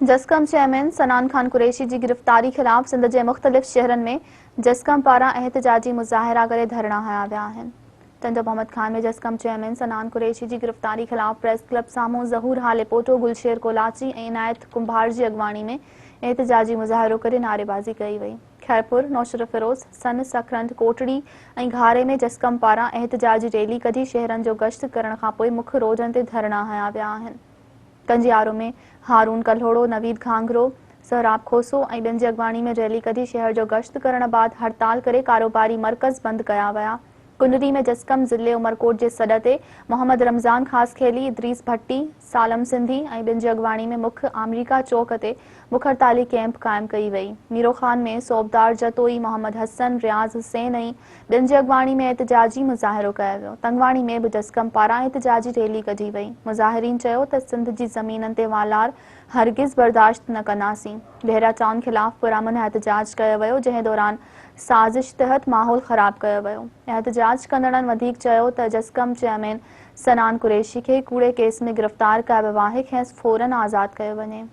जस्कम chairman सनान खान कुरैशी की गिरफ्तारी खिलाफ सिंध के मुख़्तलिफ़ शहरन में जस्कम पारा एहतजाजी मुज़ाहिरा करे धरणा हया विया आहिनि। तंज मोहम्मद खान में जस्कम चेयरमैन सनान कुरैशी की गिरफ्तारी खिलाफ प्रेस क्लब सामूं ज़हूर हाले पोटो गुलशेर कोलाची और इनायत कुंभार की अगवानी में एहतजाजी मुज़ाहिरो करे नारेबाज़ी कई वई। खैरपुर, नौशर फिरोज, सन, सखरंद, कोटड़ी और घारे में जस्कम पारा एहतजाजी रैली कढी शहरन जो गश्त करण खां पोइ मुख्य रोडन ते धरणा हया विया आहिनि। कंजियारो में हारून कल्होड़ो, नवीद घांगरो, सहराब खोसो और बिन की अगवानी में रैली कढी शहर जो गश्त करण बाद हड़ताल करे कारोबारी मरकज़ बंद कया विया। कुंडरी में जस्कम ज़िले उमरकोट के सॾ ते मोहम्मद रमज़ान खास खेली, इद्रीस भट्टी, सालम सिंधी और बिन की अगवानी में मुख्य अमरीका चौक ते बुख हड़ताली कैंप कायम कई वई। मीरो खान में सोबदार जतोई, मोहम्मद हसन, रियाज हुसैन और बिन की अगवानी में एहतजाजी मुज़ाहिरो कया वियो। तंगवाणी में भी जस्कम पारा एहतजाजी रैली कढी वई। मुज़ाहिरीन चयो त सिंध की ज़मीनन ते वालार हरगिज़ बर्दाश्त न कंदासीं। बहरा चाउन खिलाफ पुरअमन एहतजाज कयो वियो, जंहिं दौरान साज़िश तहत माहौल ख़राब कयो वियो। एहतजाज कंदड़न वधीक चयो त जस्कम चेयरमैन सनान कुरैशी के कूड़े केस में गिरफ्तार कयो वियो आहे, खेसि फ़ौरन आज़ाद कयो वञे।